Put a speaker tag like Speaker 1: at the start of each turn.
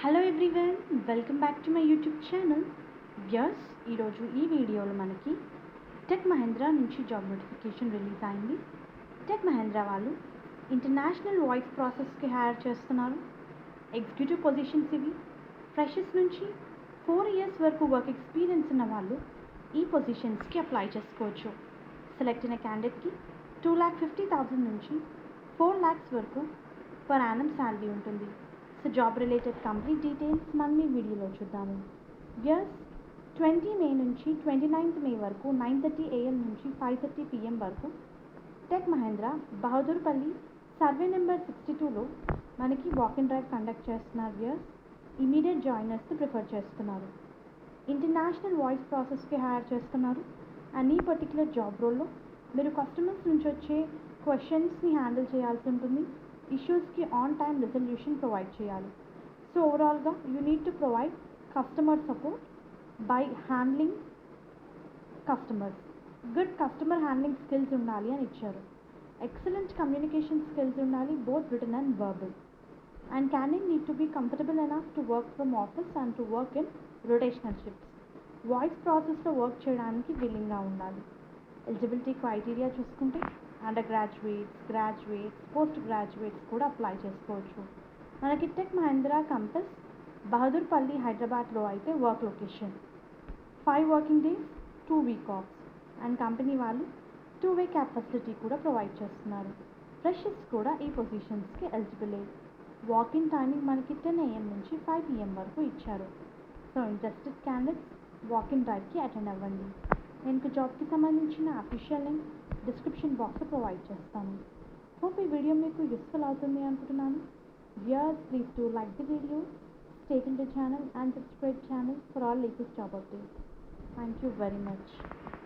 Speaker 1: Hello everyone, welcome back to my YouTube channel. Viewers, ఈరోజు ఈ వీడియోలో మనకి టెక్ మహేంద్ర నుంచి జాబ్ నోటిఫికేషన్ రిలీజ్ అయింది. టెక్ మహేంద్ర వాళ్ళు ఇంటర్నేషనల్ వాయిస్ ప్రాసెస్కి హైర్ చేస్తున్నారు. ఎగ్జిక్యూటివ్ పొజిషన్స్ ఇవి. ఫ్రెషర్స్ నుంచి 4 years వరకు వర్క్ ఎక్స్పీరియన్స్ ఉన్న వాళ్ళు ఈ పొజిషన్స్కి అప్లై చేసుకోవచ్చు. సెలెక్ట్ అయిన క్యాండిడేట్కి 2,50,000 నుంచి 4 lakhs వరకు పర్ యానం శాలరీ ఉంటుంది. So job related complete details మనం ఈ వీడియోలో చూద్దాము. వ్యూయర్స్, 20 May నుంచి 29th May వరకు 9:30 AM నుంచి 5:30 PM వరకు tech Mahindra Bahadurpally survey number 62లో మనకి వాక్ ఇన్ డ్రైవ్ కండక్ట్ చేస్తున్నారు. వ్యూయర్స్, ఇమీడియట్ జాయినర్స్ని ప్రిఫర్ చేస్తున్నారు. ఇంటర్నేషనల్ వాయిస్ ప్రాసెస్కి హైర్ చేస్తున్నారు. అండ్ ఈ పర్టికులర్ జాబ్ రోల్లో మీరు కస్టమర్స్ నుంచి వచ్చే క్వశ్చన్స్ని హ్యాండిల్ చేయాల్సి ఉంటుంది. ఇష్యూస్కి ఆన్ టైమ్ రెజల్యూషన్ ప్రొవైడ్ చేయాలి. సో ఓవరాల్గా you need to provide customer support by handling customers. Good customer handling skills ఉండాలి అని ఇచ్చారు. ఎక్సలెంట్ కమ్యూనికేషన్ స్కిల్స్ ఉండాలి, both written and verbal. And candidate need to be comfortable enough to work from office and to work in rotational shifts. Voice ప్రాసెస్లో work చేయడానికి విల్లింగ్గా ఉండాలి. Eligibility criteria చూసుకుంటే undergraduates, graduates, postgraduates కూడా apply చేసుకోవచ్చు. మనకి tech Mahindra campus Bahadurpalli హైదరాబాద్లో అయితే work location 5 working days 2 week offs. And company వాళ్ళు 2-way క్యాబ్ ఫెసిలిటీ కూడా ప్రొవైడ్ చేస్తున్నారు. ఫ్రెషర్స్ కూడా ఈ పొజిషన్స్కి ఎలిజిబులే. వాకింగ్ టైమింగ్ మనకి 10 AM నుంచి 5 PM వరకు ఇచ్చారు. సో ఇంట్రెస్టెడ్ క్యాండిడేట్స్ వాకింగ్ డ్రైవ్కి అటెండ్ అవ్వండి. నేను జాబ్కి సంబంధించిన అఫీషియల్ లింక్ డిస్క్రిప్షన్ బాక్స్లో ప్రొవైడ్ చేస్తాను. హోప్ ఈ వీడియో మీకు యూస్ఫుల్ అవుతుంది అనుకుంటున్నాను. Viewers, please to like the video, stay tuned to the channel and subscribe channel for all latest job updates. Thank you very much.